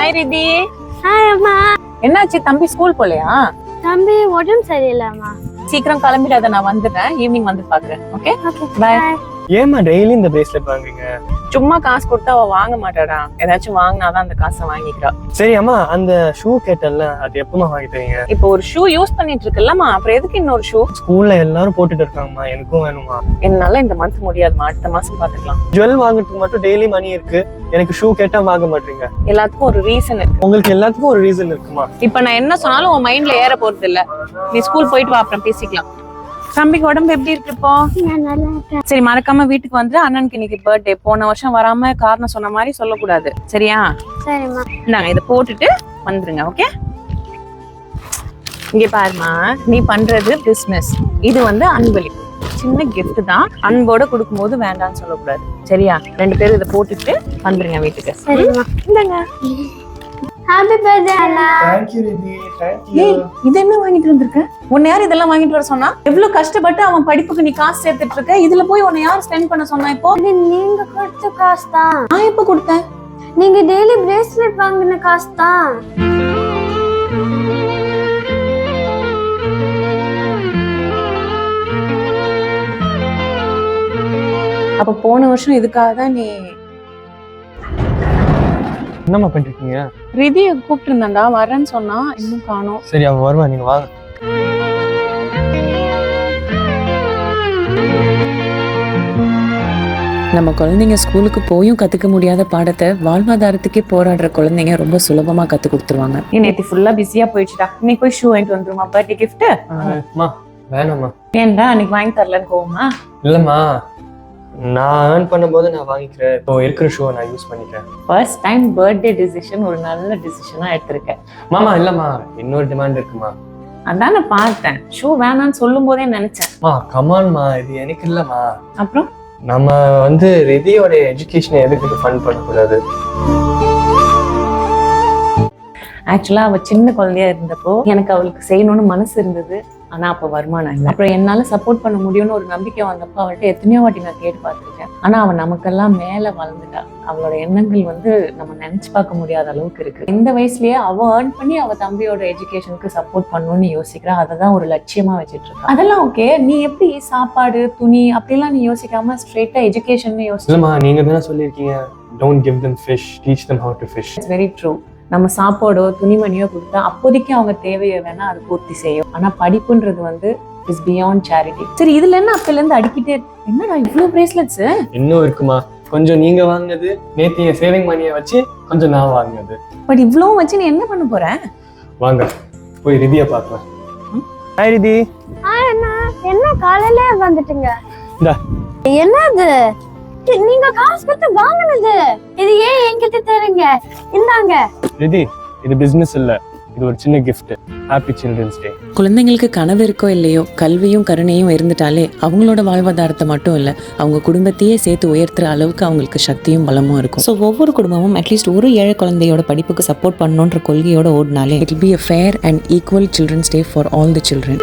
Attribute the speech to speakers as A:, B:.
A: Hi Riddhi.
B: Hi அம்மா.
A: என்னாச்சு தம்பி ஸ்கூல் போலையா?
B: தம்பி உடம்பு சரியில்லைம்மா.
A: சீக்கிரம் கிளம்பிடாத, நான் வந்துடுறேன். ஈவினிங் வந்து பாக்குறேன். Okay bye.
C: ஏமா டெய்லி இந்த பிரேஸ்லெட் வாங்குறீங்க?
A: சும்மா காசு கொடுத்தா அவ வாங்க மாட்டாடா. ஏதாச்சும் வாங்கினாதான் அந்த காசை வாங்கிக்கிறா.
C: சரி அம்மா, அந்த ஷூ கேட்டல்ல, அது எப்பமா வாங்கி தரீங்க?
A: இப்போ ஒரு ஷூ யூஸ் பண்ணிட்டு இருக்கல்லம்மா, அப்புறம் எதுக்கு இன்னொரு ஷூ?
C: ஸ்கூல்ல எல்லாரும் போட்டுட்டு இருக்காங்கம்மா, எனக்கும் வேணுமா.
A: என்னால இந்த மந்த் முடியாதுமா, அடுத்த மாசம் பாத்துக்கலாம்.
C: ஜுவல் வாங்குறதுக்கு மட்டும் டெய்லி மணி இருக்கு, எனக்கு ஷூ கேட்டா வாங்க மாட்டீங்க.
A: எல்லாத்துக்கும் ஒரு ரீசன் இருக்கு.
C: உங்களுக்கு எல்லாத்துக்கும் ஒரு ரீசன் இருக்குமா?
A: இப்ப நான் என்ன சொன்னாலும் உன் மைண்ட்ல ஏற போறது இல்ல. நீ ஸ்கூல் போயிட்டு வா, அப்புறம் பேசிக்கலாம். தம்பிக்கு உடம்பு எப்படி இருக்கு இப்போ? சரி, மறக்காம வீட்டுக்கு வந்து அண்ணனுக்கு இன்னைக்கு பர்த்டே. போன வருஷம் வராம காரணம் சொன்ன மாதிரி சொல்லக்கூடாது, சரியா?
B: சரிம்மா.
A: நாங்க இதை போட்டுட்டு வந்துருங்க. ஓகே, இங்க பாருமா, நீ பண்றது பிசினஸ், இது வந்து அன்பளிப்பு, சின்ன கிஃப்ட் தான். அன்போட கொடுக்கும் போது வேண்டாம்னு சொல்லக்கூடாது, சரியா? 2 பேரும் இதை போட்டுட்டு வந்துருங்க வீட்டுக்கு.
B: சரிம்மா.
A: இந்தாங்க.
B: Happy birthday Anna.
C: Thank you Riddhi, thank you.
A: ஏய், இது என்ன வாங்கிட்டு வந்திருக்க? உன்னை யார் இதெல்லாம் வாங்கிட்டு வர சொன்னா? எவ்வளவு கஷ்டப்பட்டு அவன் படிப்புக்கு நீ காசு சேர்த்துட்டு இருக்க, இதுல போய் உன்னை யார் ஸ்பெண்ட் பண்ண சொன்னா? இப்போ
B: இது நீங்க கொடுத்த காசு தான்.
A: நான் எப்ப கொடுத்தேன்?
B: நீங்க டெய்லி பிரேஸ்லெட் வாங்கின காசு தான்.
A: அப்ப போன வருஷம் இதுக்காக தான் நீ
C: என்னம்மா பண்ணிருக்கீங்க?
A: ரிதியை கூப்பிட்டு இருந்தாண்டா, வரேன்னு சொன்னா, இன்னும் காணோம்.
C: சரி, அவ வருவா, நீங்க வாங்க.
D: நம்ம குழந்தைங்க ஸ்கூலுக்கு போயும் கத்துக்க முடியாத பாடத்தை வாழ்வாதாரத்துக்கே போராடுற குழந்தைங்க ரொம்ப சுலபமா கத்து கொடுத்துருவாங்க.
A: நீ நேத்து ஃபுல்லா பிஸியா போயிடுச்சுடா. இன்னைக்கு போய் ஷூ வாங்கிட்டு வந்துருமா, பர்த்டே கிஃப்ட்.
C: அம்மா வேணாம்மா.
A: ஏன்டா அன்னைக்கு வாங்கி தரலன்னு கோவமா?
C: இல்லம்மா, நான் ஏர்ன் பண்ணும்போது நான் வாங்கிக்கிறேன், இப்போ இருக்கிற ஷூவை நான் யூஸ் பண்ணிக்கிறேன்.
A: ஃபர்ஸ்ட் டைம் பர்த்டே டிசிஷன் ஒரு நல்ல டிசிஷனா எடுத்திருக்கேன்.
C: மாமா இல்லம்மா, இன்னொரு டிமாண்ட் இருக்குமா.
A: அதான் நான் பார்த்தேன், ஷூ வேணான்னு சொல்லும் போதே நினைச்சேன்.
C: கமான்மா, இது எனக்கு இல்லம்மா.
A: அப்புறம்
C: நம்ம வந்து ரிதியோட எஜுகேஷனை எதுக்கு ஃபண்ட் பண்ணக்கூடாது?
A: ஆக்சுவலா அவ சின்ன குழந்தையா இருந்தப்போ எனக்கு அவளுக்கு செய்யணும்னு மனசு இருந்தது. ஆனா அப்ப வருமானம் இல்லை. அப்புறம் என்னால சப்போர்ட் பண்ண முடியும்னு ஒரு நம்பிக்கை வந்தப்போ அவள்கிட்ட எத்தனையோ வாட்டி நான் கேட்டு பார்த்துருக்கேன். ஆனா அவன் நமக்கெல்லாம் மேல வளர்ந்துட்டா. அவளோட எண்ணங்கள் வந்து நம்ம நினைச்சு பார்க்க முடியாத அளவுக்கு இருக்கு. இந்த வயசுலயே அவ ஏர்ன் பண்ணி அவ தம்பியோட எஜுகேஷனுக்கு சப்போர்ட் பண்ணணும்னு யோசிக்கிறா. அததான் ஒரு லட்சியமா வச்சுட்டு இருக்கா. அதெல்லாம் ஓகே. நீ எப்படி சாப்பாடு, துணி அப்படிலாம் நீ யோசிக்காம ஸ்ட்ரெயிட்டா எஜுகேஷன் யோசிச்சு?
C: இல்லம்மா, நீங்க தானே சொல்லியிருக்கீங்க, don't give them fish, teach them how to fish.
A: It's very true. நம்ம சாப்பாடோ துணிமணியோ கொடுத்தா அப்போதைக்கு அவங்க தேவையை வேணா அது பூர்த்தி செய்யும். ஆனா படிப்புன்றது வந்து இஸ் பியாண்ட் சேரிட்டி. சரி, இதுல என்ன அப்பல இருந்து அடிக்கிட்டே என்னடா இவ்வளவு பிரேஸ்லெட்ஸ்?
C: இன்னும் இருக்குமா? கொஞ்சம் நீங்க வாங்கினது, நேத்து என் சேவிங் மணியை வச்சு கொஞ்சம் நான் வாங்கினது.
A: பட் இவ்வளவு வச்சு நீ என்ன பண்ண போற?
C: வாங்க போய் ரிதியை பார்க்கலாம். ஹாய் ரிதி.
B: ஹாய் அண்ணா. என்ன காலையில வந்துட்டீங்க?
C: இந்தா.
B: என்னது நீங்க காசு கொடுத்து வாங்கினது? இது ஏன் என்கிட்ட தரீங்க? இந்தாங்க.
C: ரிதி, இது பிசினஸ் இல்ல, இது ஒரு சின்ன gift. Happy children's day.
D: குழந்தைங்களுக்கு கனவு இருக்கோ இல்லையோ, கல்வியும் கருணையும் இருந்துட்டாலே அவங்களோட வாழ்வாதாரத்தை மட்டும் இல்ல, அவங்க குடும்பத்தையே சேர்த்து உயர்த்துற அளவுக்கு அவங்களுக்கு சக்தியும் பலமும் இருக்கும். ஸோ ஒவ்வொரு குடும்பமும் அட்லீஸ்ட் ஒரு ஏழை குழந்தையோட படிப்புக்கு சப்போர்ட் பண்ணணுன்ற கொள்கையோட ஓடினாலே it will be a fair and equal children's day for all the children.